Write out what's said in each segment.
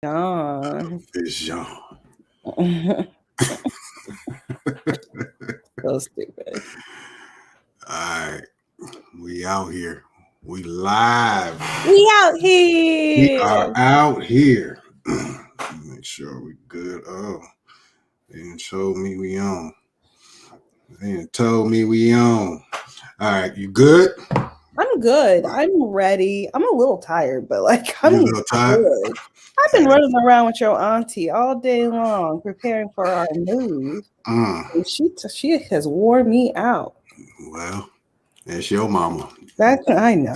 John. Vision. So stupid. Alright. We out here. We live. We out We here. are out here. Make sure we good. Oh, they didn't show me we on. They didn't told me we on. Alright, you good? I'm good. I'm ready. I'm a little tired, but like I'm You a little tired? good. I've been running around with your auntie all day long preparing for our move. And she has wore me out. Well, that's your mama. I know.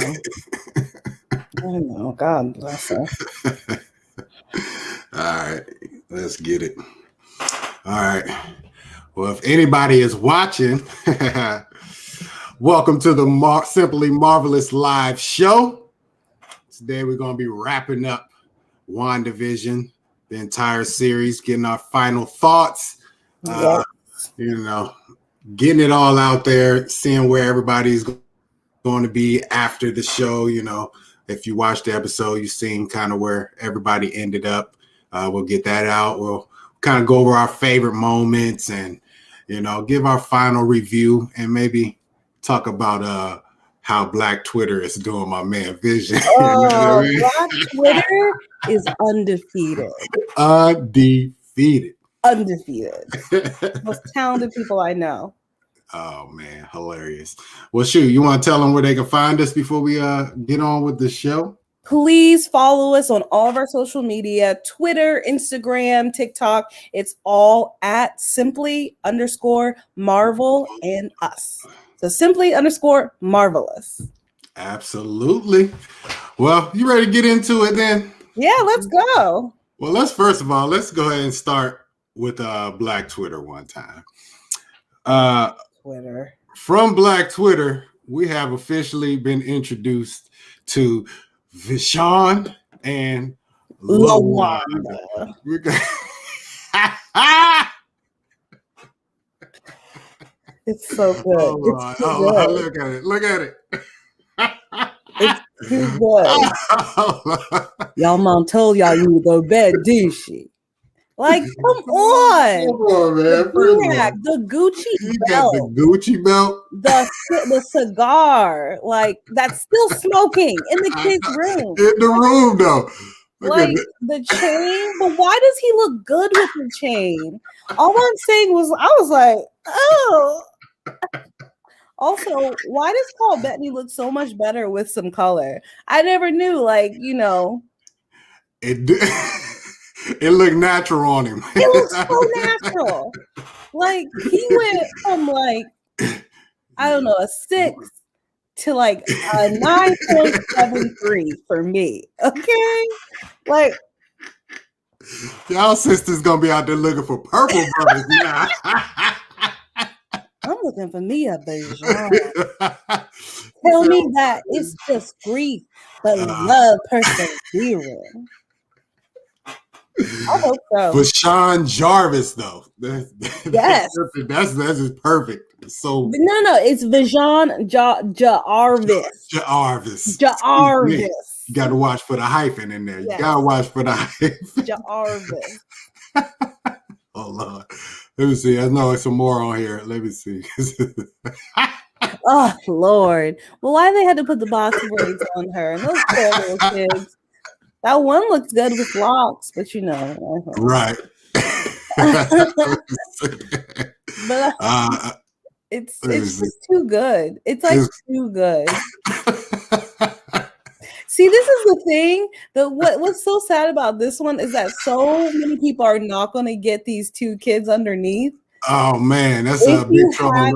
I know. God bless her. All right, let's get it. All right. Well, if anybody is watching, welcome to the Simply Marvelous live show. Today we're going to be wrapping up WandaVision, the entire series, getting our final thoughts. Yep. Getting it all out there, seeing where everybody's going to be after the show. If you watched the episode, you've seen kind of where everybody ended up. We'll get that out. We'll kind of go over our favorite moments and, give our final review and maybe talk about how Black Twitter is doing my man Vision. Oh, Black Twitter is undefeated. Undefeated. Most talented people I know. Oh, man, hilarious. Well, shoot, you want to tell them where they can find us before we get on with the show? Please follow us on all of our social media, Twitter, Instagram, TikTok. It's all at simply_Marvel and us. So simply_Marvelous. Absolutely. Well, you ready to get into it then? Yeah, let's go. Well, let's go ahead and start with Black Twitter one time. Twitter. From Black Twitter, we have officially been introduced to Vishawn and Wanda. It's so good. Look at it. It's too good. Y'all mom told y'all you would go to bed, did she? Like, come on. Come on, man. The Gucci belt. Got the Gucci belt. The cigar, like, that's still smoking in the kid's room. In the room, though. Like, the chain. But why does he look good with the chain? All I'm saying was, I was like, oh. Also, why does Paul Bettany look so much better with some color? I never knew, It looked natural on him. It looks so natural. Like, he went from, a 6 to, a 9.73 for me. Okay? Like, y'all sister's gonna be out there looking for purple brothers now. I'm looking for me a Bijan. Tell me that it's just grief, but love persevering. I hope so. But Sean Jarvis, though. Yes. That's just perfect. So no, it's Vision Jarvis. Jarvis. You got to watch for the hyphen in there. Yes. You got to watch for the hyphen. Jarvis. Oh, Lord. Let me see. I know some more on here. Let me see. Oh, Lord. Well, why they had to put the box braids on her? And those poor little kids. That one looks good with locks, but Right. But it's just too good. It's too good. See, this is the thing. What's so sad about this one is that so many people are not going to get these two kids underneath. Oh man, that's a big trouble.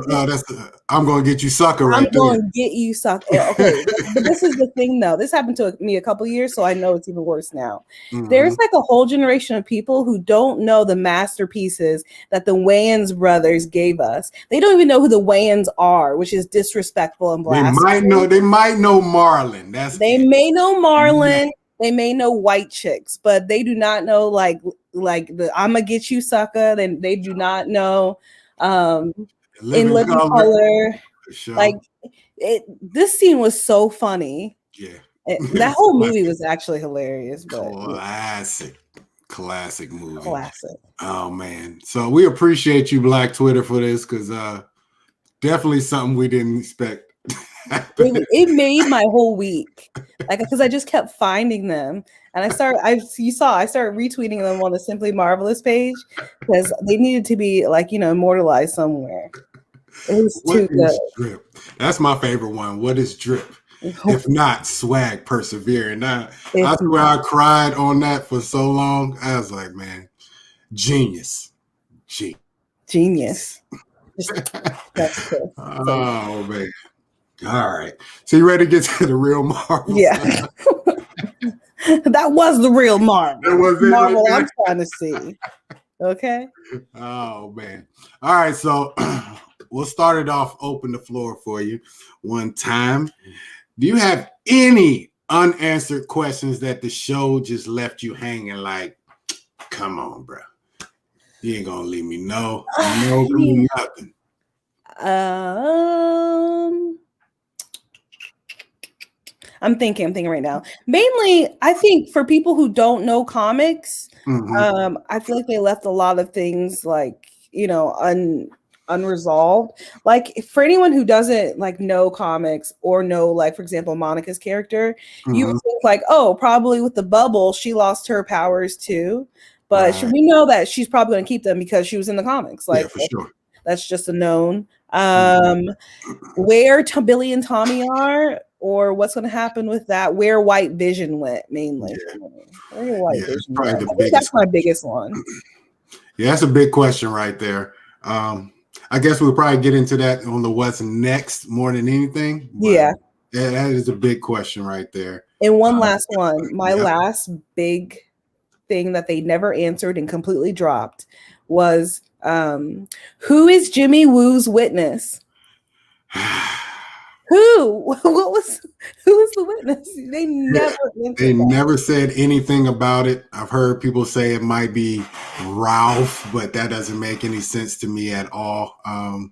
I'm gonna get you sucker right there. I'm gonna get you sucker. Okay, but this is the thing though. This happened to me a couple years, so I know it's even worse now. Mm-hmm. There's a whole generation of people who don't know the masterpieces that the Wayans brothers gave us. They don't even know who the Wayans are, which is disrespectful and blasphemous. They might know Marlon. They may know Marlon. They may know white chicks, but they do not know like the I'ma get you sucker. Then they do not know in living color. Sure. This scene was so funny. Yeah. That whole movie was actually hilarious. But classic. Classic movie. Classic. Oh man. So we appreciate you, Black Twitter, for this, because definitely something we didn't expect. It made my whole week. Like, because I just kept finding them. And I started retweeting them on the Simply Marvelous page because they needed to be like, immortalized somewhere. It was too good. Drip? That's my favorite one. What is drip? If not, swag persevering. I swear I cried on that for so long. I was like, man, genius. Genius. That's cool. Oh, man. All right. So you ready to get to the real Marvel? Yeah. That was the real Marvel. That was it, Marvel okay. I'm trying to see. Okay. Oh, man. All right. So we'll start it off, open the floor for you one time. Do you have any unanswered questions that the show just left you hanging like, come on, bro. You ain't gonna leave me nothing. I'm thinking right now. Mainly, I think for people who don't know comics, I feel like they left a lot of things like, unresolved. Like for anyone who doesn't like know comics or know, like, for example, Monica's character, you would think like, oh, probably with the bubble, she lost her powers too. But we know that she's probably going to keep them because she was in the comics. Like, yeah, for sure. That's just a known. Where Billy and Tommy are, or what's going to happen with that, where White Vision went mainly. Yeah. Where White Vision probably went. That's my biggest one. Yeah, that's a big question right there. I guess we'll probably get into that on the what's next more than anything. Yeah, that is a big question right there. And one last one. My last big thing that they never answered and completely dropped was who is Jimmy Woo's witness? Who was the witness? They never said anything about it. I've heard people say it might be Ralph, but that doesn't make any sense to me at all. I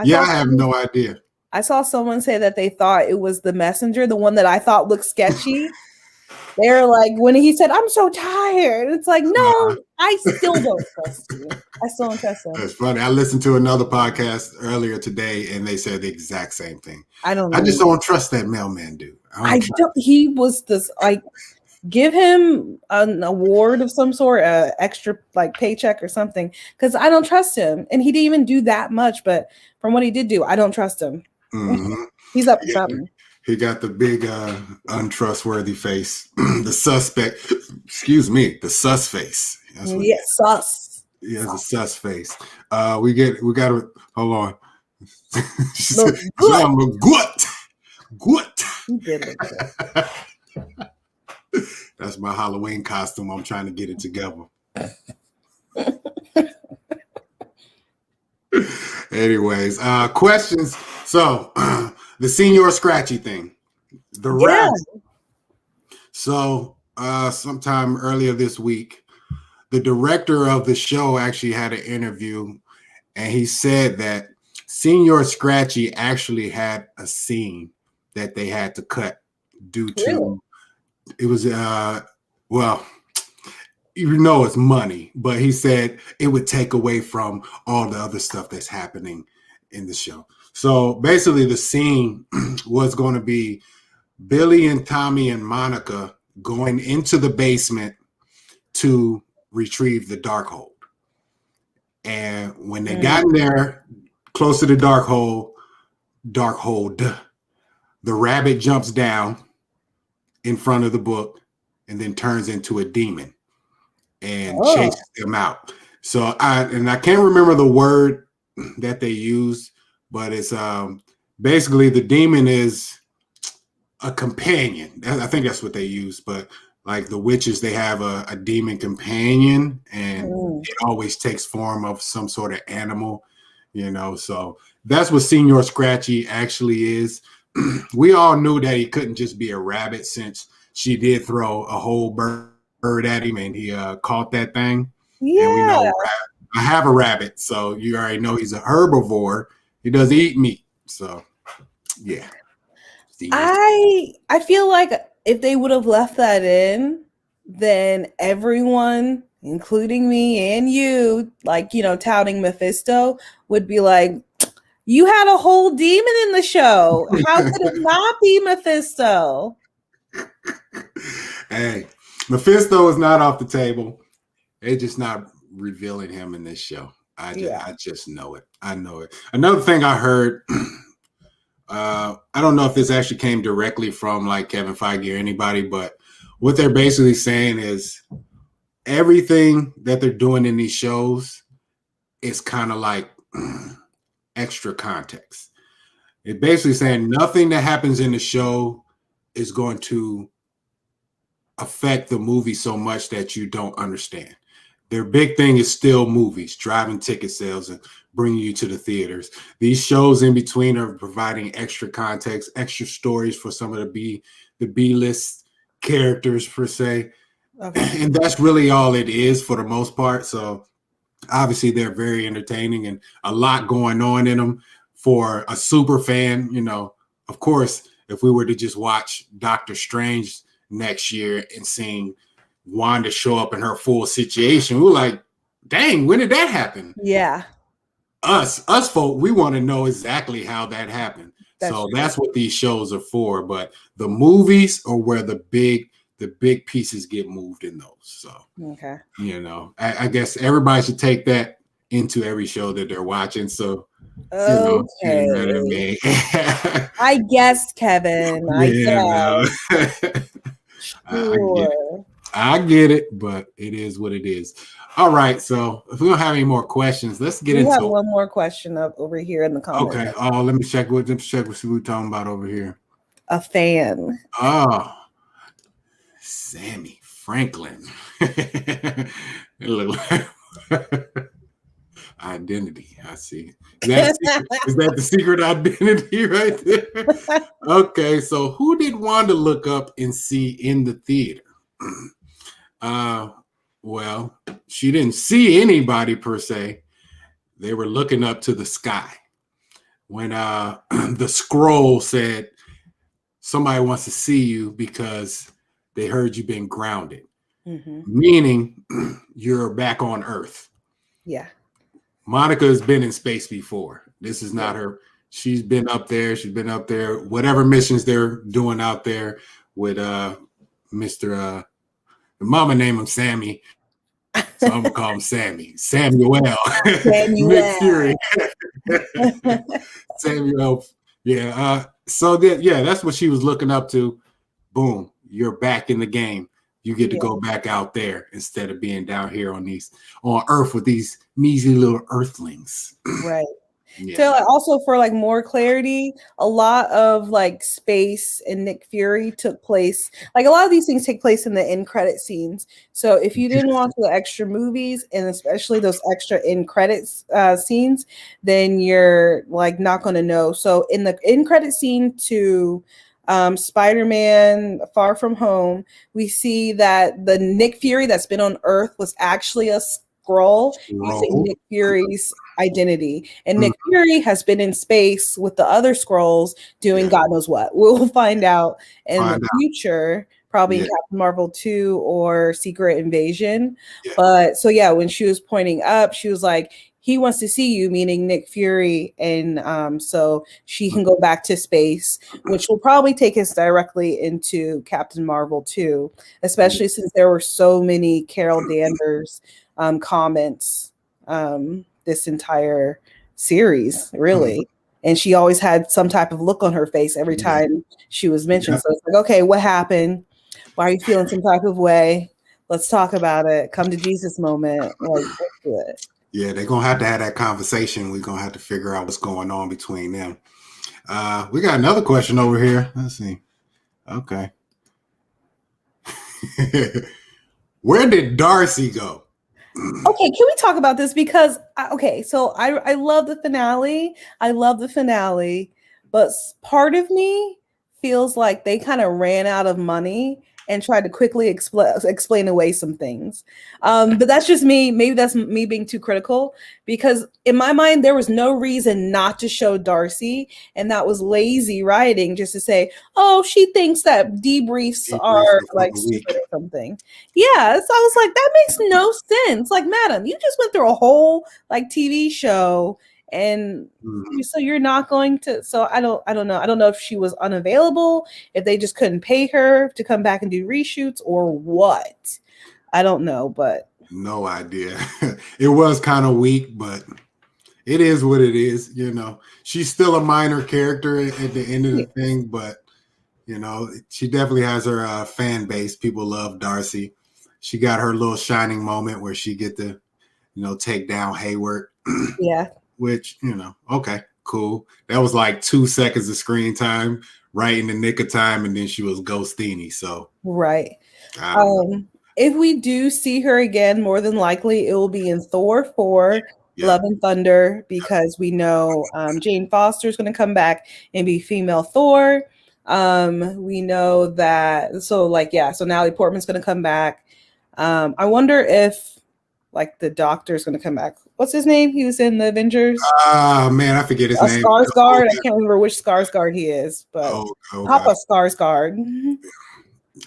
have no idea. I saw someone say that they thought it was the messenger, the one that I thought looked sketchy. They're like, when he said, "I'm so tired," it's like, no, I still don't trust you. I still don't trust him. That's funny. I listened to another podcast earlier today, and they said the exact same thing. I just don't trust that mailman dude. He was this, like, give him an award of some sort, extra like paycheck or something, because I don't trust him. And he didn't even do that much, but from what he did do, I don't trust him. He's up to something. He got the big untrustworthy face. The suspect, excuse me, the sus face. Sus. He has a sus face. We got to, hold on. Good. He did look good. That's my Halloween costume. I'm trying to get it together. Anyways, questions. So, the Senior Scratchy thing, the rabbit. So, sometime earlier this week, the director of the show actually had an interview, and he said that Senior Scratchy actually had a scene that they had to cut due to it was it's money, but he said it would take away from all the other stuff that's happening in the show. So basically the scene was going to be Billy and Tommy and Monica going into the basement to retrieve the Darkhold. And when they got in there, close to the Darkhold, the rabbit jumps down in front of the book and then turns into a demon and chases them out. So I can't remember the word that they used, but it's basically the demon is a companion. I think that's what they use. But like the witches, they have a demon companion, and it always takes form of some sort of animal, So that's what Senior Scratchy actually is. We all knew that he couldn't just be a rabbit, since she did throw a whole bird at him and he caught that thing. Yeah. And we know I have a rabbit, so you already know he's a herbivore. He doesn't eat meat. So yeah. I feel like if they would have left that in, then everyone, including me and you, like, touting Mephisto, would be like, you had a whole demon in the show. How could it not be Mephisto? Hey, Mephisto is not off the table. They're just not revealing him in this show. I just know it. I know it. Another thing I heard, I don't know if this actually came directly from like Kevin Feige or anybody, but what they're basically saying is everything that they're doing in these shows is kind of like extra context. It's basically saying nothing that happens in the show is going to affect the movie so much that you don't understand. Their big thing is still movies, driving ticket sales and bringing you to the theaters. These shows in between are providing extra context, extra stories for some of the B-list characters per se. Okay. And that's really all it is for the most part. So obviously they're very entertaining and a lot going on in them for a super fan. Of course, if we were to just watch Doctor Strange next year and seeing Wanda show up in her full situation, we're like, dang, when did that happen? Yeah. Us folk, we want to know exactly how that happened. That's what these shows are for. But the movies are where the big pieces get moved in those. So, okay. I guess everybody should take that into every show that they're watching. So, okay. You know what I mean? I guessed, Kevin. Sure. I get it, but it is what it is. All right. So if we don't have any more questions, let's get into it. We have one more question up over here in the comments. Okay. Oh, let me check what we're talking about over here. A fan. Oh, Sammy Franklin. Identity. I see. Is that the secret identity right there? Okay. So who did Wanda look up and see in the theater? Well, she didn't see anybody per se. They were looking up to the sky when the scroll said somebody wants to see you because they heard you've been grounded, meaning you're back on Earth. Yeah. Monica has been in space before. This is not her. She's been up there. Whatever missions they're doing out there with Mr. The mama named him Sammy, so I'm gonna call him Sammy. Samuel. Nick Fury. Samuel. Yeah. That's what she was looking up to. Boom, you're back in the game. You get to go back out there instead of being down here on Earth with these measly little Earthlings. Right. Yeah. So also for like more clarity, a lot of like space and Nick Fury took place. Like a lot of these things take place in the end credit scenes. So if you didn't watch the extra movies and especially those extra end credits scenes, then you're like not going to know. So in the end credit scene to Spider-Man Far From Home, we see that the Nick Fury that's been on Earth was actually a scroll using Nick Fury's identity, and Nick Fury has been in space with the other scrolls doing God knows what. We'll find out in the future, probably in Captain Marvel 2 or Secret Invasion. But so when she was pointing up, she was like, he wants to see you, meaning Nick Fury, and so she can go back to space, which will probably take us directly into Captain Marvel 2, especially since there were so many Carol Danvers comments this entire series, really. And she always had some type of look on her face every time she was mentioned. So it's like, okay, what happened? Why are you feeling some type of way? Let's talk about it. Come to Jesus moment. Like, let's do it. Yeah, they're going to have that conversation. We're going to have to figure out what's going on between them. We got another question over here. Let's see. Okay. Where did Darcy go? Okay, can we talk about this? Because, so I love the finale. But part of me feels like they kind of ran out of money and tried to quickly explain away some things. But that's just me. Maybe that's me being too critical, because in my mind, there was no reason not to show Darcy. And that was lazy writing, just to say, oh, she thinks that debriefs are like stupid or something. Yeah. So I was like, that makes no sense. Like, madam, you just went through a whole like TV show, and so you're not going to. So I don't know. I don't know if she was unavailable, if they just couldn't pay her to come back and do reshoots, or what. I don't know, but no idea. It was kind of weak, but it is what it is. You know, she's still a minor character at the end of the thing, but you know, she definitely has her fan base. People love Darcy. She got her little shining moment where she get to, you know, take down Hayward. Yeah. Which, you know, okay, cool. That was like 2 seconds of screen time, right in the nick of time, and then she was ghostini. So right. If we do see her again, more than likely it will be in Thor 4, Love and Thunder, because we know Jane Foster is going to come back and be female Thor. We know that. So Natalie Portman's going to come back. I wonder if like the Doctor's going to come back. What's his name? He was in the Avengers. Man, I forget his name. Skarsgård. I can't remember which Skarsgård he is, but Papa Skarsgård.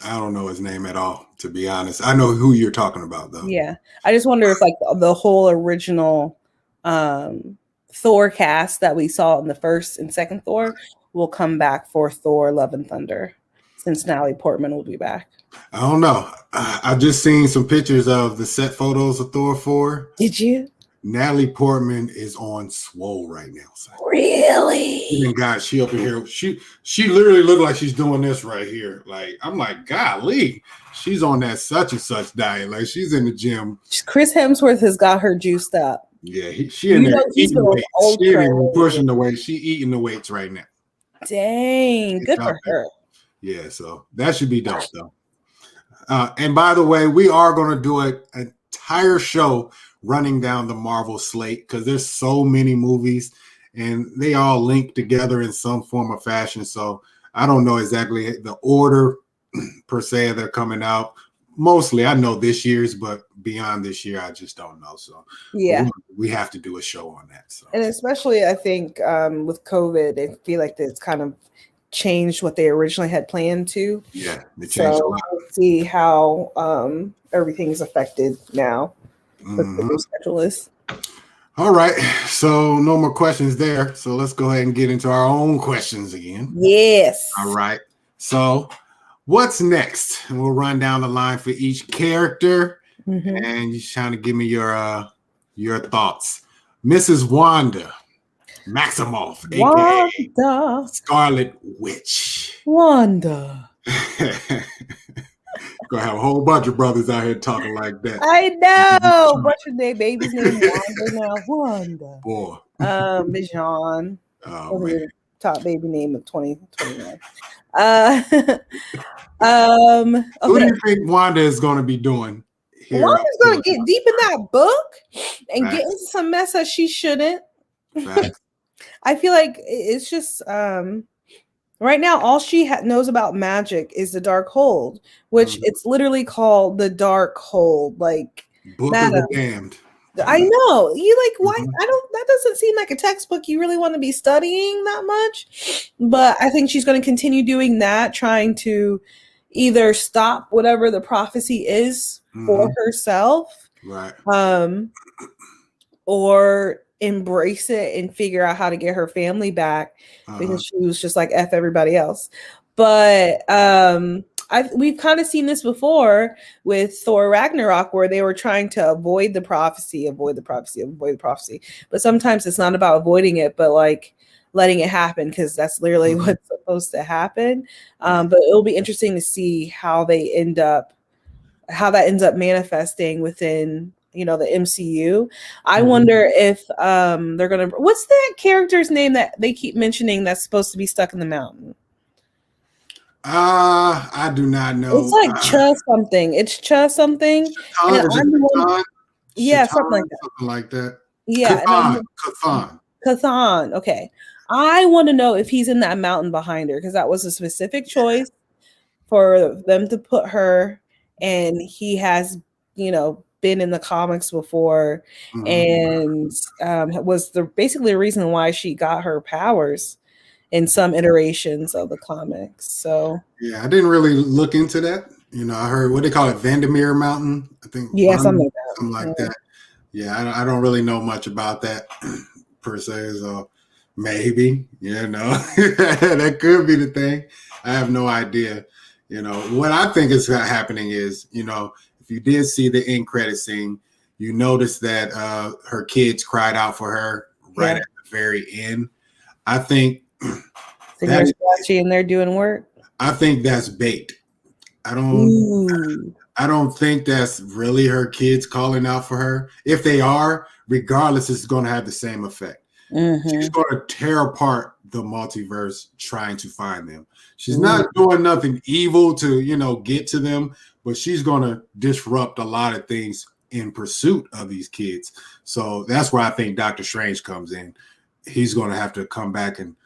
I don't know his name at all, to be honest. I know who you're talking about, though. Yeah, I just wonder if like the whole original Thor cast that we saw in the first and second Thor will come back for Thor: Love and Thunder, since Natalie Portman will be back. I don't know. I've just seen some pictures of the set photos of Thor 4. Did you? Natalie Portman is on swole right now. So. Really? God, she up in here. She literally looked like she's doing this right here. Like, I'm like, golly, she's on that such and such diet. Like, she's in the gym. Chris Hemsworth has got her juiced up. Yeah, she in there eating weights. She ain't even pushing the weight. She eating the weights right now. Dang, good for her. Yeah, so that should be dope, though. And by the way, we are going to do an entire show running down the Marvel slate, because there's so many movies and they all link together in some form or fashion. So I don't know exactly the order per se they're coming out. Mostly I know this year's, but beyond this year, I just don't know. So yeah, we have to do a show on that. So. And especially I think with COVID, I feel like it's kind of changed what they originally had planned to. Yeah, they changed a lot. We'll see how everything's affected now. The schedule is. All right, so no more questions there. So let's go ahead and get into our own questions again. Yes. All right. So what's next? And we'll run down the line for each character, and you're trying to give me your thoughts. Mrs. Wanda Maximoff, aka Scarlet Witch. Wanda. Gonna have a whole bunch of brothers out here talking like that. I know. What's your name? Baby's name Wanda now. Wanda. Boy. Bijan. Oh man. Top baby name of 2021. Okay. Who do you think Wanda is going to be doing? Wanda's going to get deep in that book and get into some mess that she shouldn't. I feel like it's just right now, all she knows about magic is the Dark Hold, which it's literally called the Dark Hold. Like, Book of the Damned. I know. You like, why? That doesn't seem like a textbook you really want to be studying that much. But I think she's going to continue doing that, trying to either stop whatever the prophecy is for herself. Right. Or embrace it and figure out how to get her family back, because she was just like F everybody else. But we've kind of seen this before with Thor Ragnarok, where they were trying to avoid the prophecy. But sometimes it's not about avoiding it, but like letting it happen, because that's literally what's supposed to happen. But it'll be interesting to see how that ends up manifesting within the MCU. I wonder if they're gonna. What's that character's name that they keep mentioning that's supposed to be stuck in the mountain? I do not know. It's like Cha something. It's Cha something. Yeah, something like that. Yeah, Kathan. Okay, I want to know if he's in that mountain behind her, because that was a specific choice for them to put her, and he has, been in the comics before, and was basically the reason why she got her powers in some iterations of the comics. So yeah, I didn't really look into that. I heard what they call it, Vandermeer Mountain. I think yeah, something like that. Yeah, I don't really know much about that per se. So maybe, that could be the thing. I have no idea. What I think is happening is, if you did see the end credit scene, you notice that her kids cried out for her right at the very end. I think Senor Squatchy and they're doing work. I think that's bait. I don't think that's really her kids calling out for her. If they are, regardless, it's going to have the same effect. She's going to tear apart the multiverse trying to find them. She's not doing nothing evil to, get to them, but she's going to disrupt a lot of things in pursuit of these kids. So that's where I think Doctor Strange comes in. He's going to have to come back and,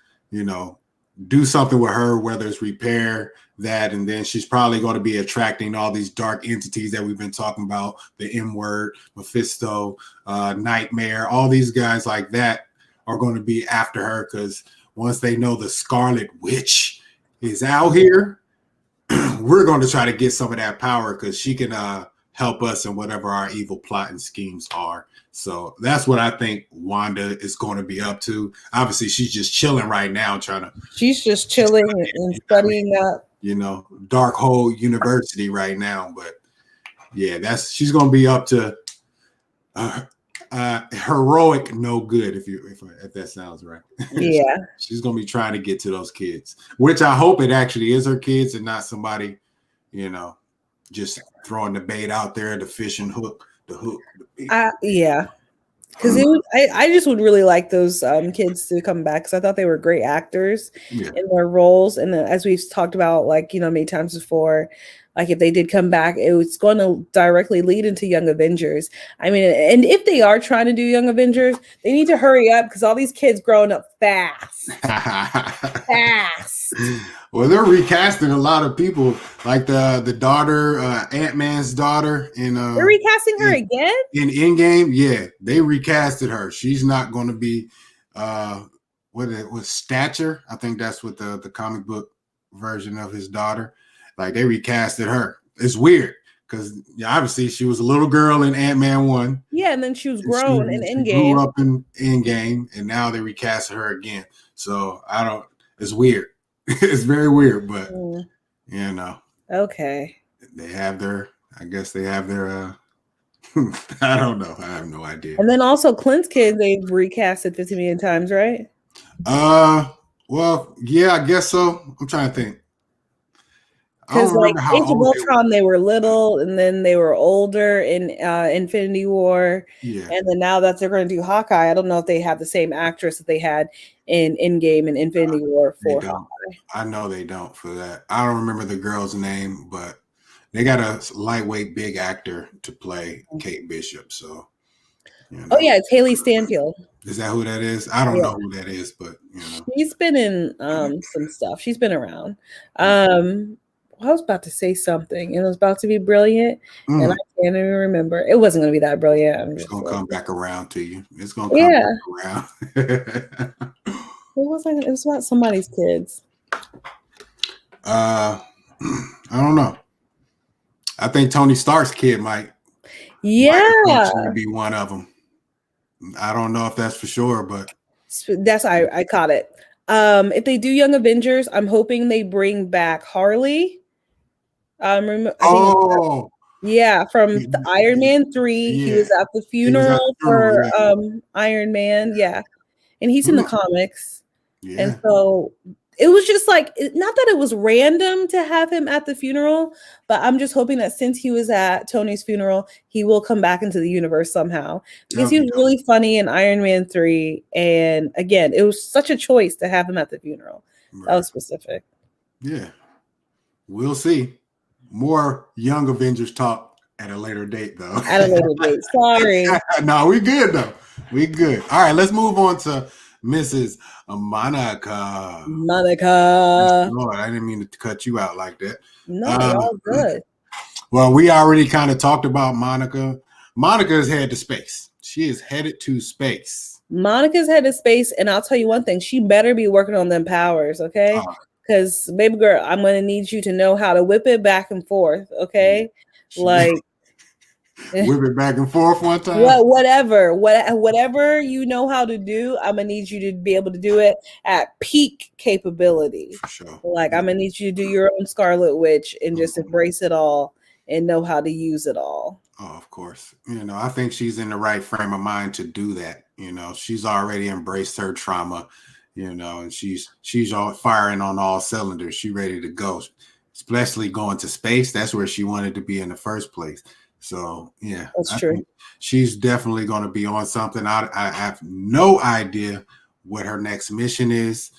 do something with her, whether it's repair that, and then she's probably going to be attracting all these dark entities that we've been talking about, the M-word, Mephisto, Nightmare, all these guys like that are going to be after her, because once they know the Scarlet Witch is out here, we're going to try to get some of that power, because she can help us in whatever our evil plot and schemes are. So that's what I think Wanda is going to be up to. Obviously, she's just chilling right now, she's just chilling and studying up. Darkhold University right now. But yeah, she's going to be up to heroic no good, if that sounds right. Yeah. She's going to be trying to get to those kids, which I hope it actually is her kids and not somebody, just throwing the bait out there, the fishing hook, the hook. Yeah. Because I just would really like those kids to come back, because I thought they were great actors in their roles. And as we've talked about, many times before, if they did come back, it was going to directly lead into Young Avengers. I mean, and if they are trying to do Young Avengers, they need to hurry up, because all these kids growing up fast. Well, they're recasting a lot of people, like the daughter, Ant-Man's daughter. They're recasting her again? In Endgame, yeah. They recasted her. She's not going to be, what it was, Stature? I think that's what the comic book version of his daughter. They recasted her. It's weird, because obviously she was a little girl in Ant-Man 1. Yeah, and then she was grown in Endgame. She grew up in Endgame, and now they recasted her again. So it's weird. It's very weird, but Okay. They have their I don't know. I have no idea. And then also Clint's kid, they've recasted 50 million times, right? Well, yeah, I guess so. I'm trying to think. Because Age of Ultron, they were little, and then they were older in Infinity War. Yeah. And then now that they're going to do Hawkeye, I don't know if they have the same actress that they had in Endgame and Infinity War for Hawkeye. I know they don't for that. I don't remember the girl's name, but they got a lightweight big actor to play Kate Bishop. So. Oh yeah, it's Haley Stanfield. Is that who that is? I don't know who that is, but she's been in some stuff. She's been around. I was about to say something, and it was about to be brilliant, and I can't even remember. It wasn't going to be that brilliant. It's going to come back around to you. It's going to come back around. It was about somebody's kids. I don't know. I think Tony Stark's kid might be one of them. I don't know if that's for sure, but I caught it. If they do Young Avengers, I'm hoping they bring back Harley. From the Iron Man 3. Yeah. He was at the funeral for Iron Man. Yeah. And he's in the comics. Yeah. And so it was just not that it was random to have him at the funeral, but I'm just hoping that since he was at Tony's funeral, he will come back into the universe somehow, because he was really funny in Iron Man 3. And again, it was such a choice to have him at the funeral. Right. That was specific. Yeah. We'll see. More Young Avengers talk at a later date, though. At a later date. Sorry. No, we good, though. We good. All right, let's move on to Mrs. Monica. Monica. Lord, I didn't mean to cut you out like that. No, you're all good. Well, we already kind of talked about Monica. Monica is headed to space. She is headed to space. Monica's headed to space, and I'll tell you one thing: she better be working on them powers, okay? Because, baby girl, I'm gonna need you to know how to whip it back and forth, okay? Like. Whip it back and forth one time. Whatever you know how to do, I'm gonna need you to be able to do it at peak capability. For sure. Like I'm gonna need you to do your own Scarlet Witch and just embrace it all and know how to use it all. Oh, of course. I think she's in the right frame of mind to do that. She's already embraced her trauma, and she's all firing on all cylinders. She's ready to go, especially going to space. That's where she wanted to be in the first place. So, yeah, that's true. She's definitely going to be on something. I have no idea what her next mission is.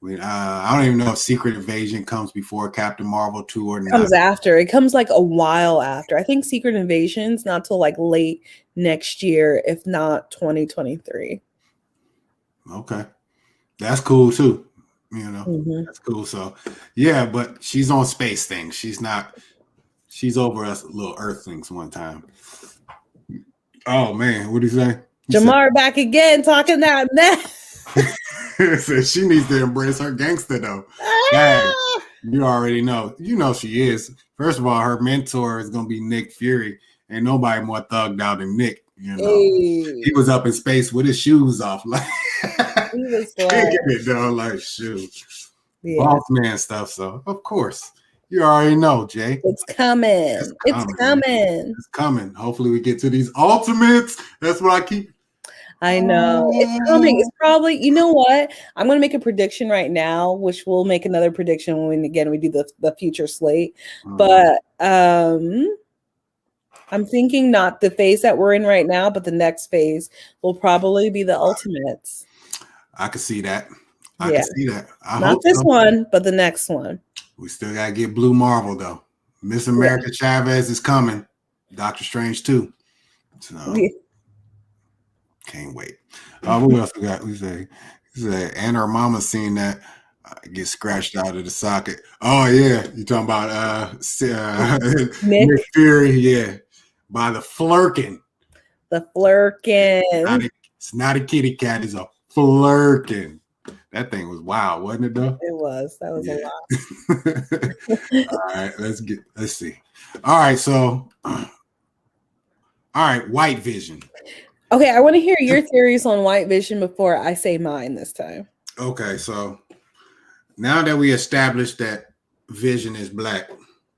I don't even know if Secret Invasion comes before Captain Marvel 2 or not. It comes after. It comes like a while after. I think Secret Invasion's not till like late next year, if not 2023. Okay. That's cool too. That's cool. So, yeah, but she's on space things. She's over us little earthlings one time. Oh man, what do you say? Jamar back again talking that mess. So she needs to embrace her gangster though. Dang, you already know. She is. First of all, her mentor is gonna be Nick Fury. Ain't nobody more thugged out than Nick. He was up in space with his shoes off, like he was kicking it though, like shoot, boss man stuff. So of course. You already know, Jay. It's coming. It's coming. Hopefully we get to these ultimates. That's what I keep. I know. It's coming. It's probably, you know what? I'm going to make a prediction right now, which we'll make another prediction when, again, we do the future slate. But I'm thinking not the phase that we're in right now, but the next phase will probably be the ultimates. I can see that. I can see that. Not this one, but the next one. We still got to get Blue Marvel, though. Miss America Chavez is coming. Doctor Strange, too. So, can't wait. What else we got? We say, and her mama seen that get scratched out of the socket. Oh, yeah. You talking about Nick Fury? Yeah. By the flirkin. The flirkin. It's not a kitty cat. It's a flirkin. That thing was wild, wasn't it though? It was. That was a lot. All right, let's see. All right, so White Vision. Okay, I want to hear your theories on White Vision before I say mine this time. Okay, so now that we established that Vision is black.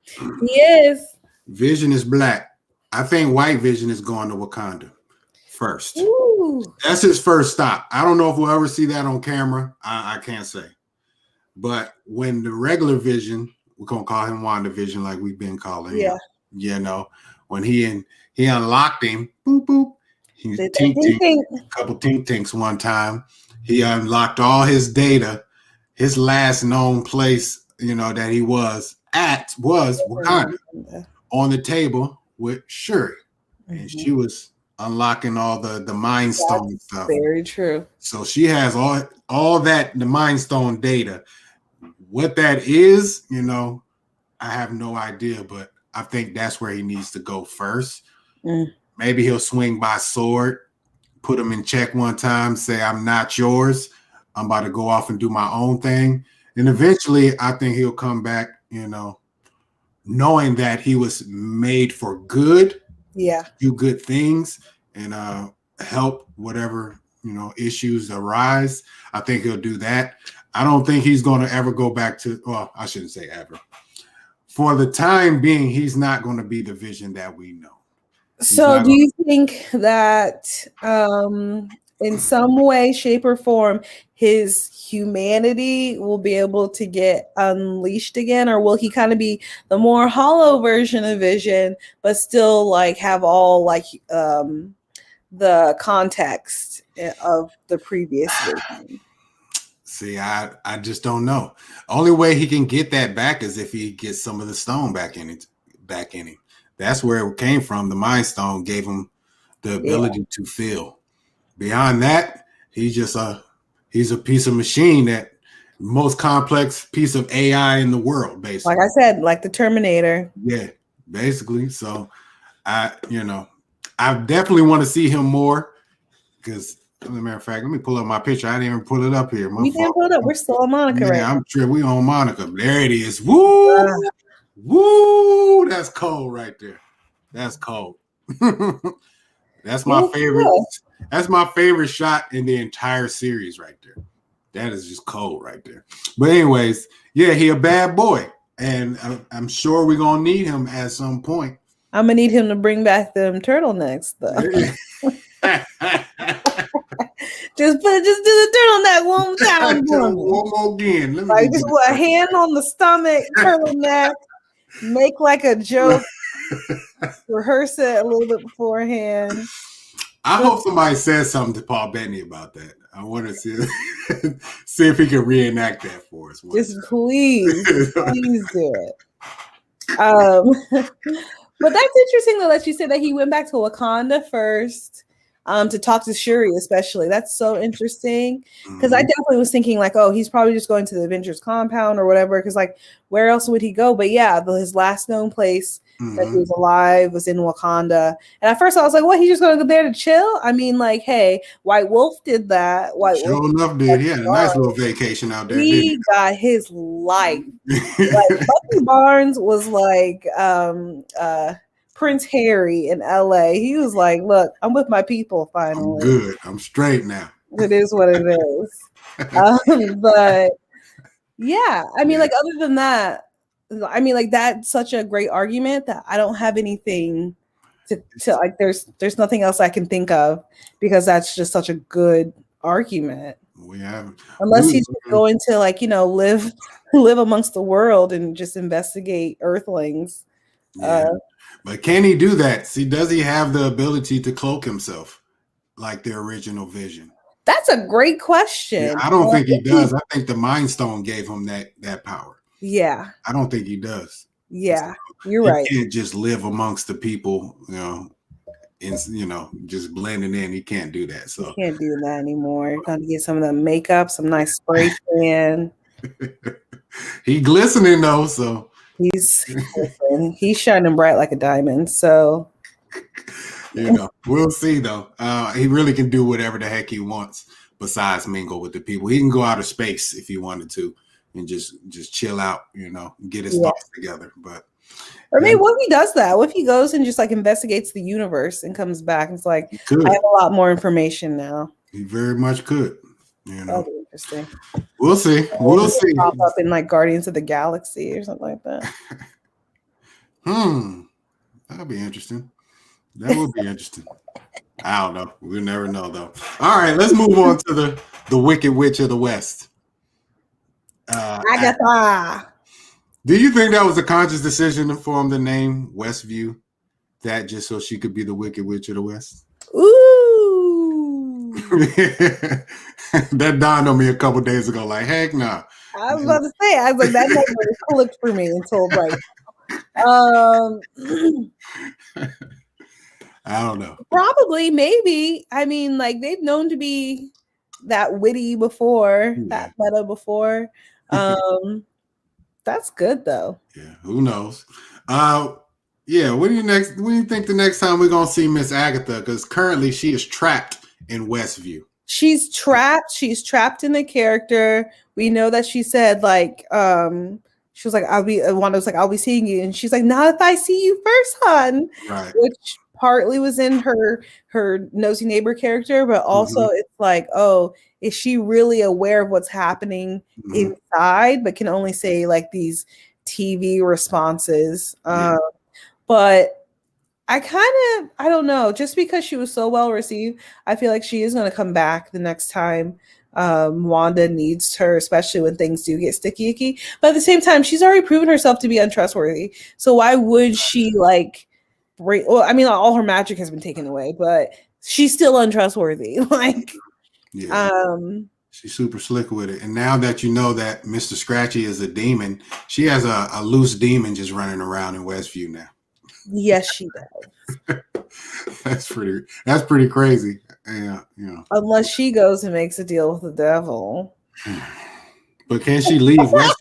He is. Vision is black. I think White Vision is going to Wakanda first. Ooh. That's his first stop. I don't know if we'll ever see that on camera. I can't say. But when the regular Vision, we're gonna call him WandaVision, like we've been calling him. When he unlocked him, boop boop. He tink, couple tinks one time. He unlocked all his data. His last known place, that he was at was Wakanda, on the table with Shuri, and she was unlocking all the Mind Stone stuff. Very true. So she has all that, the Mind Stone data. What that is, I have no idea, but I think that's where he needs to go first. Maybe he'll swing by sword, put him in check one time, say, I'm not yours. I'm about to go off and do my own thing. And eventually I think he'll come back, knowing that he was made for good. Yeah. Do good things and help whatever, issues arise. I think he'll do that. I don't think he's going to ever go back to, well, I shouldn't say ever. For the time being, he's not going to be the Vision that we know. So do you think that in some way, shape, or form, his humanity will be able to get unleashed again? Or will he kind of be the more hollow version of Vision, but still like have all like the context of the previous Vision? See, I just don't know. Only way he can get that back is if he gets some of the stone back in him. That's where it came from. The Mind Stone gave him the ability to feel. Beyond that, he's just He's a piece of machine, that most complex piece of AI in the world, basically. Like I said, like the Terminator. Yeah, basically. So I definitely want to see him more, because, as a matter of fact, let me pull up my picture. I didn't even pull it up here. We didn't pull it up. We're still on Monica right now. I'm sure we on Monica. There it is. Woo! Woo! That's cold right there. That's cold. That's my favorite. That's my favorite shot in the entire series right there. That is just cold right there. But anyways, yeah, he a bad boy, and I'm sure we're gonna need him at some point. I'm gonna need him to bring back them turtlenecks, though. just do the turtleneck one time. One more again. Like just a hand on the stomach, turtleneck. Make like a joke. Rehearse it a little bit beforehand. I hope somebody says something to Paul Bettany about that. I want to see if he can reenact that for us. Just please do it. But that's interesting though that you said that he went back to Wakanda first. To talk to Shuri, especially. That's so interesting. Because I definitely was thinking, like, oh, he's probably just going to the Avengers compound or whatever. Because, like, where else would he go? But yeah, his last known place that he was alive was in Wakanda. And at first I was like, what? He's just going to go there to chill? I mean, like, hey, White Wolf did that. Sure enough, did. He had a nice little vacation out there. He got his life. Like, Bucky Barnes was like, Prince Harry in LA. He was like, look, I'm with my people finally. I'm good. I'm straight now. It is what it is. But yeah, I mean, like, other than that, I mean, like, that's such a great argument that I don't have anything to like, there's nothing else I can think of, because that's just such a good argument. We haven't. Unless he's going to, like, you know, live amongst the world and just investigate Earthlings. Yeah. But can he do that? See, does he have the ability to cloak himself like the original Vision? That's a great question. Yeah, I don't think he does. I think the Mind Stone gave him that power. Yeah. I don't think he does. Yeah, you're right. He can't just live amongst the people, just blending in. He can't do that. So he can't do that anymore. You're going to get some of the makeup, some nice spray tan. He glistening though, so. He's shining bright like a diamond. So, we'll see though. He really can do whatever the heck he wants besides mingle with the people. He can go out of space if he wanted to and just chill out, get his thoughts together. But maybe what if he does that? What if he goes and just like investigates the universe and comes back and it's like, I have a lot more information now. He very much could. That'd be interesting. We'll see. We'll see. Pop up in like Guardians of the Galaxy or something like that. That'll be interesting. That would be interesting. I don't know. We'll never know though. All right, let's move on to the Wicked Witch of the West. Agatha. Do you think that was a conscious decision to form the name Westview? That just so she could be the Wicked Witch of the West? Ooh. That dawned on me a couple days ago. Like, heck no. Nah. I was about to say, I was like, that never clicked for me until right. I don't know. Probably, maybe. I mean, like, they've known to be that witty before, that meta before. That's good though. Yeah, who knows? What do you think the next time we're gonna see Miss Agatha? Because currently she is trapped in Westview. She's trapped in the character. We know that she said, like, she was like, Wanda was like, I'll be seeing you. And she's like, not if I see you first, hon. Right. Which partly was in her nosy neighbor character, but also it's like, oh, is she really aware of what's happening inside, but can only say like these TV responses. But I don't know, just because she was so well received, I feel like she is going to come back the next time Wanda needs her, especially when things do get sticky icky. But at the same time, she's already proven herself to be untrustworthy. So why would she all her magic has been taken away, but she's still untrustworthy. She's super slick with it. And now that you know that Mr. Scratchy is a demon, she has a loose demon just running around in Westview now. Yes, she does. That's pretty crazy. Yeah, Unless she goes and makes a deal with the devil. But can she leave Westview?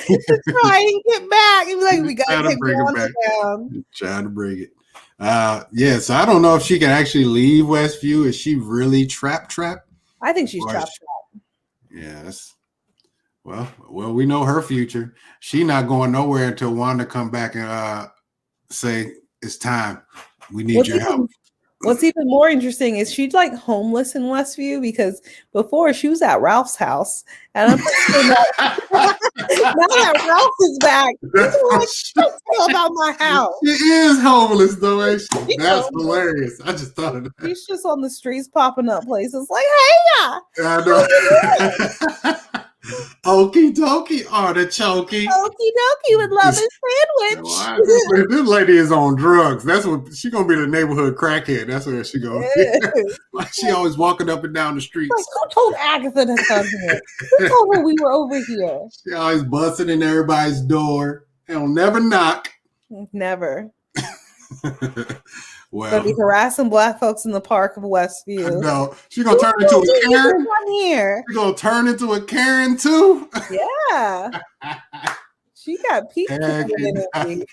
To try and get back. And be like, we gotta take bring it Wanda back. down. Trying to bring it. Yeah, so I don't know if she can actually leave Westview. Is she really trapped? I think she's trapped. Yeah, well, we know her future. She not going nowhere until Wanda come back and say it's time. We need your help. What's even more interesting is she's like homeless in Westview because before she was at Ralph's house, and I'm thinking that now that Ralph is back, don't tell about my house. She is homeless though, ain't she? That's hilarious. I just thought of that. She's just on the streets popping up places like, hey, I know. Okie dokie, artichoke. Okie dokie with love and sandwich. This lady is on drugs. That's what she gonna be, the neighborhood crackhead. That's where she gonna be. Like she always walking up and down the streets. Like, who told Agatha to come here? Who told her we were over here? She always busting in everybody's door. They'll never knock. Never. Well, gonna be harassing black folks in the park of Westview. No, she's gonna turn into a Karen. She's gonna turn into a Karen too. Yeah, she got peak energy.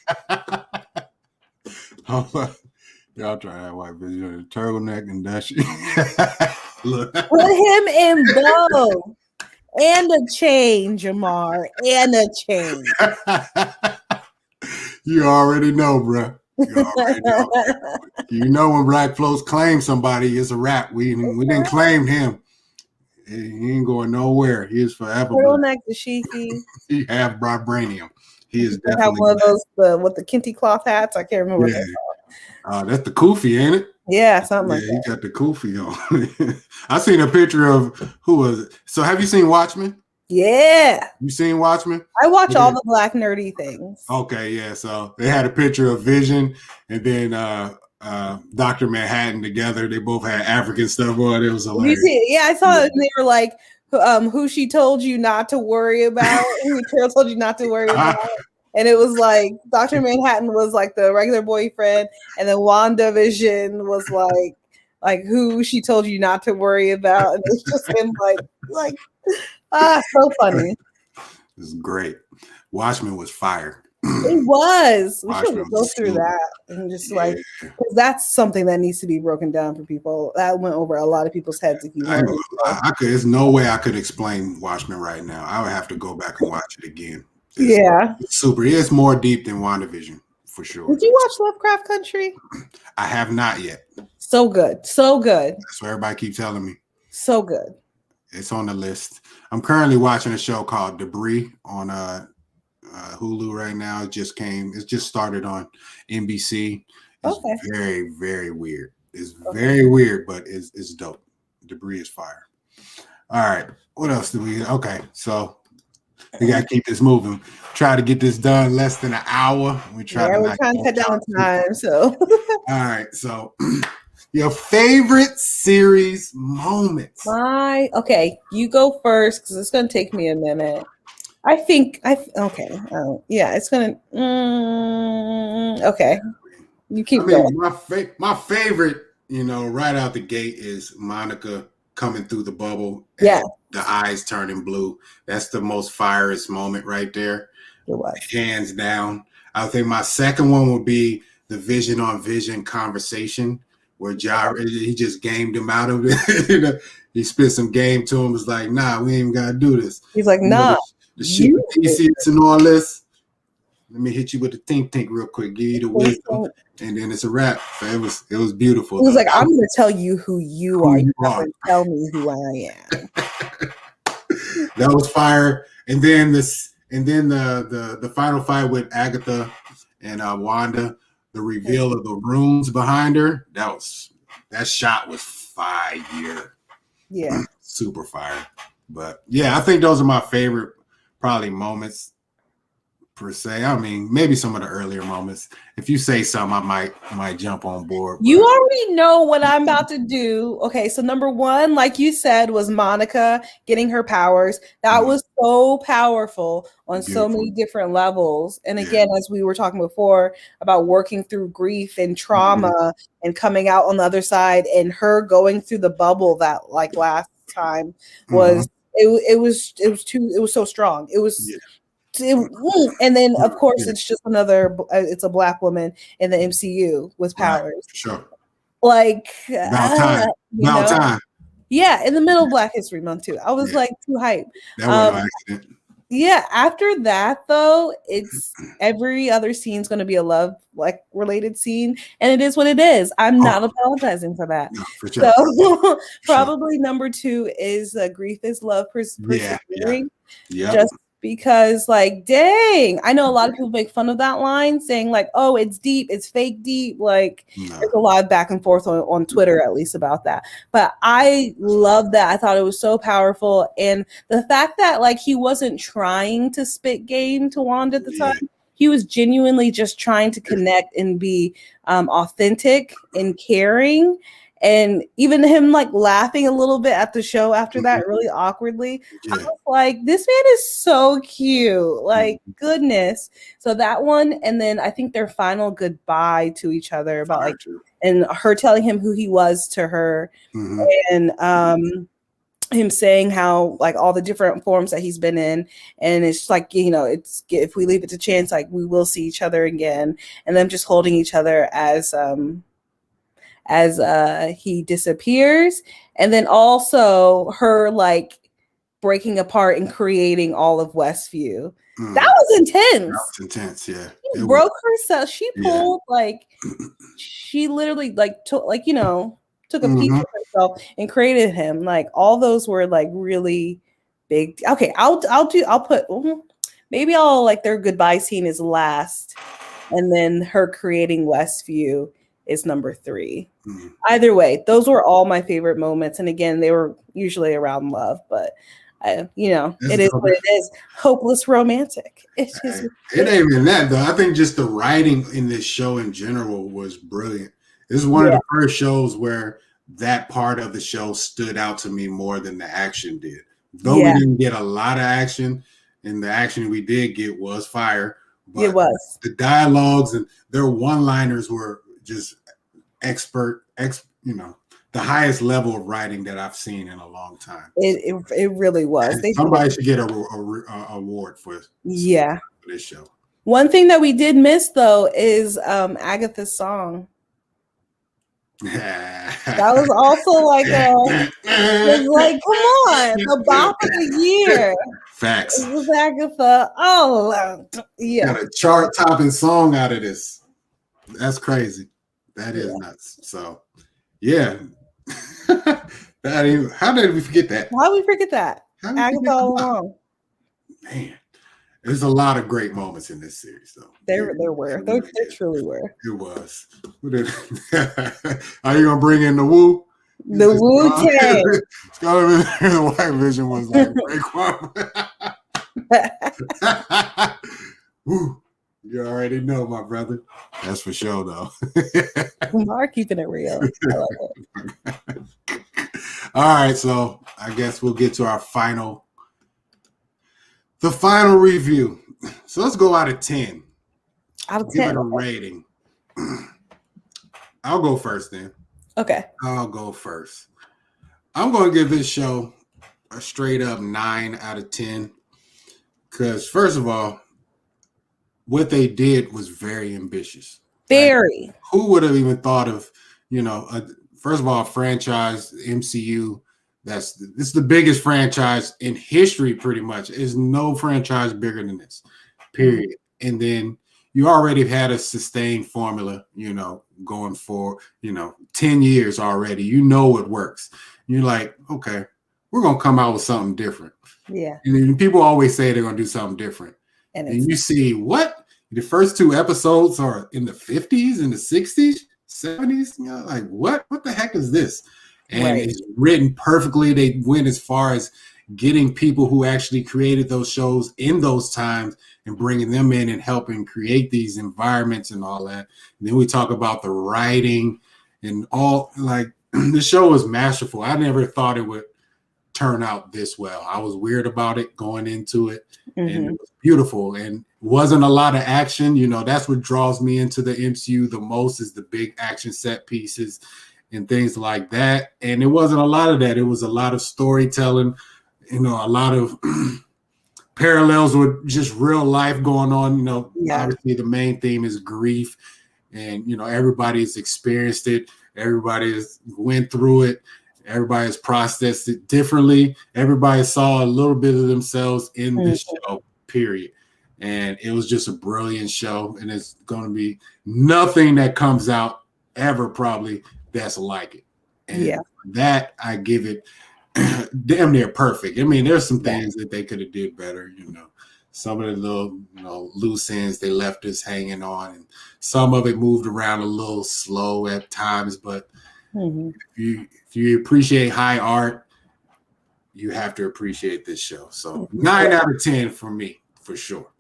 Y'all try that white bitch in a turtleneck and that shit. Look. Put him in bow and a chain, Jamar, and a chain. You already know, bruh. You know when black folks claim somebody, it's a wrap. We didn't claim him. He ain't going nowhere. He is forever. Turtleneck dashiki. He have vibranium. He is definitely have one of those with the kente cloth hats. I can't remember what that's called. That's the kufi, ain't it? Yeah, something like that. He got the kufi on. I seen a picture of who was it? So have you seen Watchmen? Yeah. You seen Watchmen? I watch all the black nerdy things. Okay, yeah. So they had a picture of Vision and then Dr. Manhattan together. They both had African stuff on. It was hilarious. Yeah, I saw it. And they were like, who she told you not to worry about, who Carol told you not to worry about. And it was like Dr. Manhattan was like the regular boyfriend, and then WandaVision was like who she told you not to worry about. And it's just been like so funny. It's great. Watchmen was fire. It was. We should go through that and just because that's something that needs to be broken down for people. That went over a lot of people's heads. If you there's no way I could explain Watchmen right now. I would have to go back and watch it again. It's super. It's more deep than WandaVision for sure. Did you watch Lovecraft Country? I have not yet. So good. So good. That's what everybody keeps telling me. So good. It's on the list. I'm currently watching a show called Debris on Hulu right now. It just started on NBC. It's very, very weird. It's very weird, but it's dope. Debris is fire. All right. What else do we? Okay. So we got to keep this moving. Try to get this done less than an hour. We're trying to cut down time. So, all right. So, your favorite series moments. Okay. You go first because it's going to take me a minute. I think it's going to. Okay. You keep going. My favorite, right out the gate is Monica coming through the bubble. Yeah. The eyes turning blue. That's the most fierest moment right there. It was. Hands down. I think my second one would be the Vision on Vision conversation where he just gamed him out of it. He spit some game to him. Was like, nah, we ain't got to do this. He's like, nah. The shit with TCS and all this. Let me hit you with the think real quick. Give you the wisdom. And then it's a wrap. So it was beautiful. He was like, I'm going to tell you who you are. You have to tell me who I am. That was fire. And then the final fight with Agatha and Wanda, the reveal of the runes behind her. That shot was fire. Yeah. Super fire. But yeah, I think those are my favorite probably moments per se. I mean, maybe some of the earlier moments. If you say something, I might jump on board. You already know what I'm about to do. Okay, so number one, like you said, was Monica getting her powers. That was so powerful on so many different levels. And again, as we were talking before about working through grief and trauma and coming out on the other side, and her going through the bubble that like last time was it was so strong. It was. And then of course it's just it's a Black woman in the MCU with powers. Right, sure. Like about time. Yeah, in the middle of Black History Month too. I was like too hype. That was an accident. Yeah, after that though, it's every other scene's going to be a love like related scene, and it is what it is. I'm not apologizing for that. No, for sure. So probably number 2 is Grief is Love persevering. Yeah. Just because like, dang, I know a lot of people make fun of that line saying like, oh, it's deep, it's fake deep. Like there's a lot of back and forth on Twitter, at least about that. But I love that. I thought it was so powerful. And the fact that like he wasn't trying to spit game to Wanda at the time. He was genuinely just trying to connect and be authentic and caring. And even him like laughing a little bit at the show after that, really awkwardly. I was like, this man is so cute. Like, goodness. So that one, and then I think their final goodbye to each other about like, and her telling him who he was to her, and him saying how like all the different forms that he's been in, and it's like, you know, it's if we leave it to chance, like we will see each other again, and them just holding each other as he disappears, and then also her like breaking apart and creating all of Westview. That was intense. That was intense, yeah. She broke herself. She pulled like she literally like took like, you know, took a piece of herself and created him. Like all those were like really big. Okay, I'll put maybe I'll like their goodbye scene is last, and then her creating Westview is number 3. Either way, those were all my favorite moments. And again, they were usually around love, but you know, it is what it is. Hopeless romantic. It ain't even that though. I think just the writing in this show in general was brilliant. This is one of the first shows where that part of the show stood out to me more than the action did. Though we didn't get a lot of action, and the action we did get was fire. But it was. The dialogues and their one-liners were just you know, the highest level of writing that I've seen in a long time. It really was. Somebody should get a award for this show. One thing that we did miss though is Agatha's song. That was also like was like, come on, the bop of the year. Facts. It was Agatha. Oh yeah. Got a chart-topping song out of this. That's crazy. That is nuts. So, yeah. How did we forget that? How did we forget that? Agatha all along. Man, there's a lot of great moments in this series, though. There were. There truly were. It was. Are you gonna bring in the Woo? The Wu-Tang. Scarlet and the White Vision was like great. Woo. You already know, my brother. That's for sure, though. We are keeping it real. I like it. All right, so I guess we'll get to the final review. So let's go out of 10. Out of 10. Give it a rating. I'll go first then. Okay. I'll go first. I'm going to give this show a straight up 9 out of 10. Because first of all, what they did was very ambitious. Very. Like, who would have even thought of, you know, first of all, franchise MCU. This is the biggest franchise in history, pretty much. There's no franchise bigger than this, period. And then you already had a sustained formula, you know, going for, 10 years already. You know it works. You're like, okay, we're going to come out with something different. Yeah. And then people always say they're going to do something different. And you see what? The first 2 episodes are in the 50s, in the 60s, 70s. You know, like, what? What the heck is this? And it's written perfectly. They went as far as getting people who actually created those shows in those times and bringing them in and helping create these environments and all that. And then we talk about the writing and all, like, the show was masterful. I never thought it would turn out this well. I was weird about it going into it, and it was beautiful, and wasn't a lot of action. You know, that's what draws me into the MCU the most, is the big action set pieces and things like that. And it wasn't a lot of that. It was a lot of storytelling, you know, a lot of parallels with just real life going on. You know, obviously the main theme is grief, and, you know, everybody's experienced it. Everybody's went through it. Everybody's processed it differently. Everybody saw a little bit of themselves in this show, period. And it was just a brilliant show. And it's going to be nothing that comes out ever probably that's like it. And that, I give it damn near perfect. I mean, there's some things that they could have did better, you know. Some of the little, you know, loose ends they left us hanging on, and some of it moved around a little slow at times. But if you appreciate high art, you have to appreciate this show. So 9 out of 10 for me, for sure.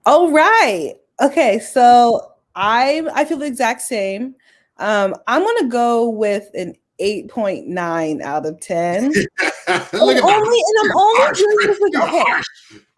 All right. Okay, so I feel the exact same. I'm gonna go with an 8.9 out of 10. I'm only doing this because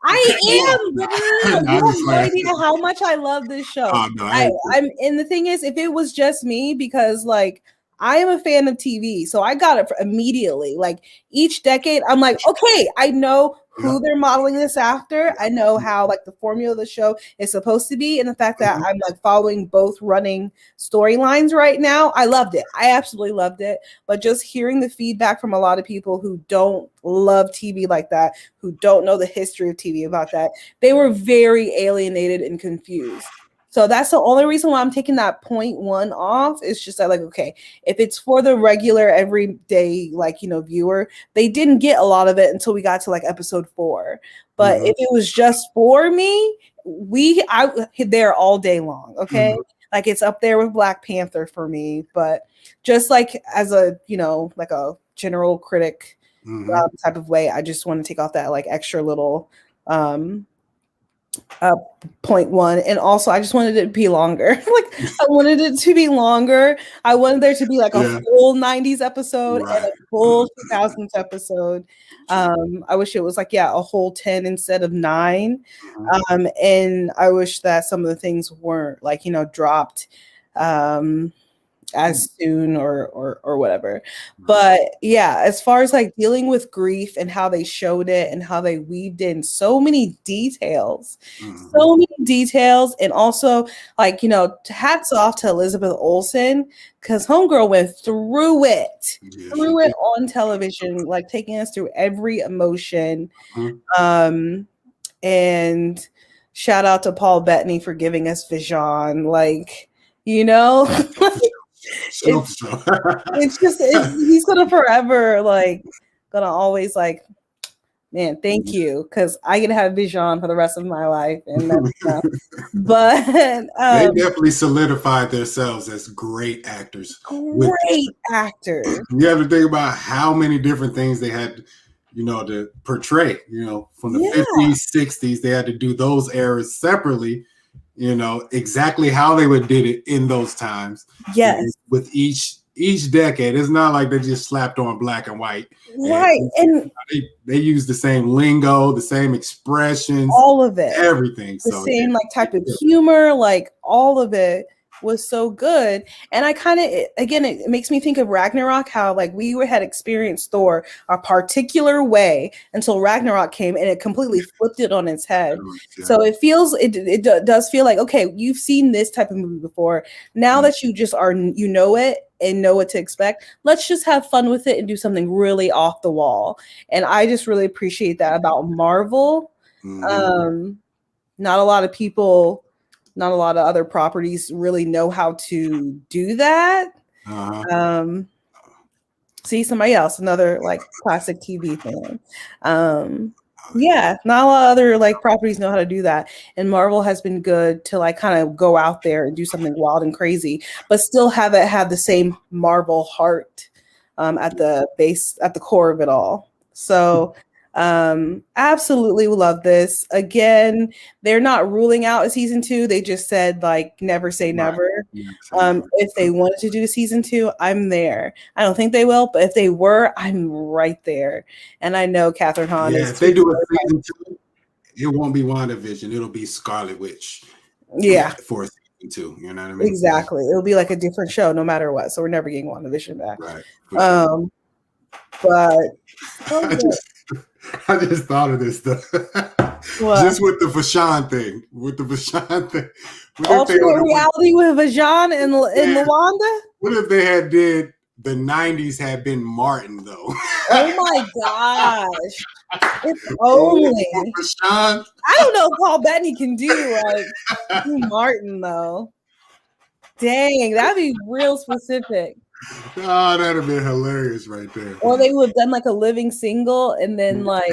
I am. You have no idea how much I love this show. And the thing is, if it was just me, because like I am a fan of TV, so I got it immediately. Like each decade, I'm like, okay, I know who they're modeling this after. I know how like the formula of the show is supposed to be, and the fact that I'm like following both running storylines right now, I loved it. I absolutely loved it. But just hearing the feedback from a lot of people who don't love TV like that, who don't know the history of TV about that, they were very alienated and confused. So that's the only reason why I'm taking that 0.1 off. It's just that, like, okay, if it's for the regular everyday, like, you know, viewer, they didn't get a lot of it until we got to like episode 4. But if it was just for me, I there all day long. Okay. Like it's up there with Black Panther for me, but just like as a, you know, like a general critic type of way, I just want to take off that like extra little 0.1. And also I just wanted it to be longer. Like I wanted it to be longer. I wanted there to be like a full 90s episode and a full 2000s episode. I wish it was like a whole 10 instead of 9. And I wish that some of the things weren't like, you know, dropped as soon or whatever. But yeah, as far as like dealing with grief and how they showed it and how they weaved in so many details, and also like, you know, hats off to Elizabeth Olsen, because homegirl went through it on television, like taking us through every emotion. And shout out to Paul Bettany for giving us Vision, like, you know. It's just he's gonna forever like gonna always like, man, thank you, because I can have Vision for the rest of my life. And that's but they definitely solidified themselves as great actors. Actors. You have to think about how many different things they had, you know, to portray. You know, from the 50s, 60s, they had to do those eras separately. You know, exactly how they did it in those times. Yes. With each decade. It's not like they just slapped on black and white. Right. And they use the same lingo, the same expressions. All of it. Everything. The same like type of humor, like all of it was so good. And I kind of, again, it makes me think of Ragnarok, how like we had experienced Thor a particular way until Ragnarok came and it completely flipped it on its head. So it feels, it does feel like, okay, you've seen this type of movie before. Now that you just are, you know it and know what to expect, let's just have fun with it and do something really off the wall. And I just really appreciate that about Marvel. Not a lot of people, not a lot of other properties really know how to do that. See, somebody else, another like classic TV fan. Yeah, not a lot of other like properties know how to do that. And Marvel has been good to like kind of go out there and do something wild and crazy, but still have it have the same Marvel heart at the base, at the core of it all. So Absolutely love this. Again, they're not ruling out a season 2. They just said like never say never. If they wanted to do a season 2, I'm there. I don't think they will, but if they were, I'm right there. And I know Catherine Hahn is. If they do a season 2, it won't be WandaVision. It'll be Scarlet Witch. Yeah. For a season 2, you know what I mean? Exactly. It'll be like a different show no matter what. So we're never getting WandaVision back. Right. But I just thought of this stuff. Just with the Vashon thing. Alternate reality with Vashon and LaWanda? What if they had did the 90s had been Martin though? Oh my gosh. If only. Vashon. I don't know if Paul Bettany can do Martin though. Dang, that'd be real specific. Oh, that'd have been hilarious right there. Or they would have done like a living single, and then like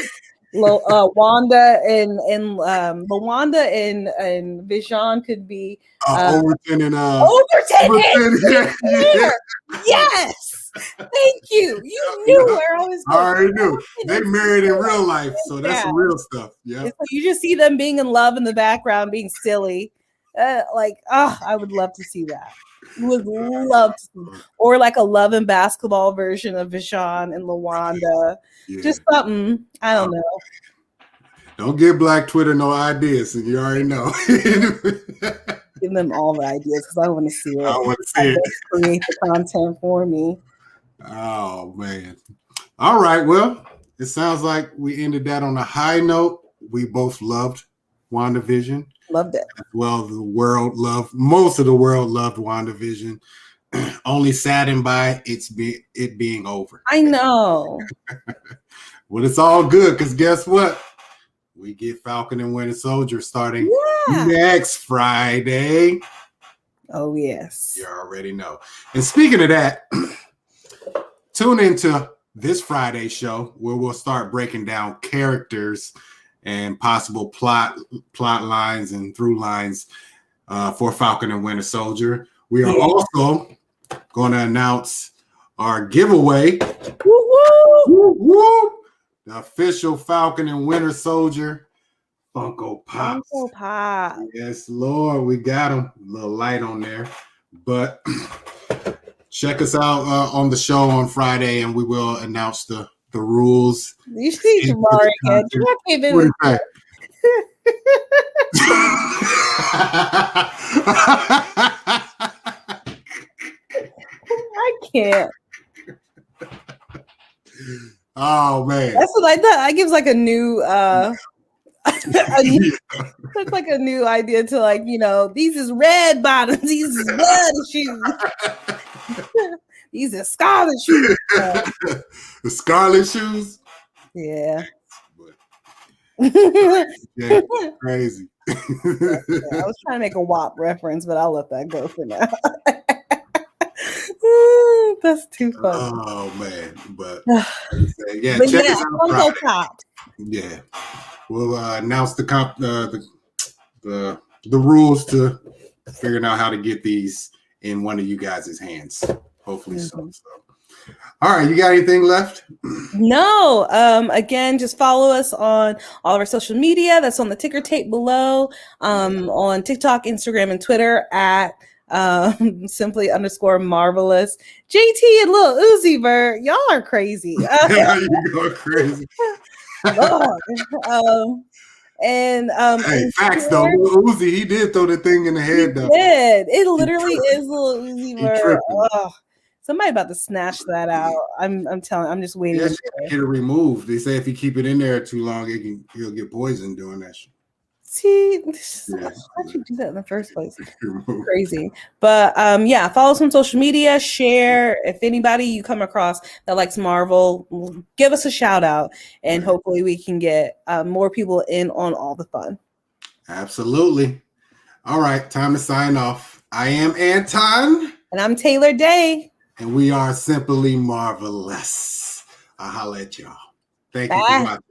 Wanda and LaWanda and Vision could be Overton and Overton. Yeah. Yes, thank you. You knew where I was going. I already knew. They married in real life, so that's some real stuff. Yeah. So you just see them being in love in the background, being silly. I would love to see that. Would love to see. Or like a Love and Basketball version of Vashon and LaWanda. Yeah. Just something. I don't know. Don't give Black Twitter no ideas, and you already know. Give them all the ideas because I want to see it. I want to see it. Create the content for me. Oh man. All right. Well, it sounds like we ended that on a high note. We both loved WandaVision. Loved it. Well, most of the world loved WandaVision. Only saddened by it being over. I know. Well, it's all good because guess what? We get Falcon and Winter Soldier starting next Friday. Oh, yes. You already know. And speaking of that, tune into this Friday show where we'll start breaking down characters and possible plot lines and through lines for Falcon and Winter Soldier. We are also going to announce our giveaway. Woo-woo! The official Falcon and Winter Soldier Funko Pops. Funko Pop. Yes, Lord, we got them. A little light on there. But check us out on the show on Friday, and we will announce the rules. You see Jamar again. I can't. Oh man, that's what I thought. That gives like a new, that's like a new idea to like, these is red bottoms, these is blood shoes, these are scarlet shoes. The scarlet shoes. Yeah. Yeah, crazy. I was trying to make a WAP reference, but I'll let that go for now. That's too funny. Oh man, but check us out. Pop. Yeah, we'll announce the rules to figuring out how to get these in one of you guys' hands. Hopefully, so. All right, you got anything left? No. Again, just follow us on all of our social media. That's on the ticker tape below. On TikTok, Instagram, and Twitter at simply_marvelous. JT and Lil Uzi Vert, y'all are crazy. You go crazy. Hey, facts though. Lil Uzi, he did throw the thing in the head though. It literally is Lil Uzi Vert. Somebody about to snatch that out. I'm telling. I'm just waiting. Yeah, get it removed. They say if you keep it in there too long, he'll get poisoned doing that shit. See, how'd you do that in the first place? Crazy. But follow us on social media, share. If anybody you come across that likes Marvel, give us a shout out, and hopefully we can get more people in on all the fun. Absolutely. All right, time to sign off. I am Anton. And I'm Taylor Day. And we are Simply Marvelous. I'll holla at y'all. Thank you for watching.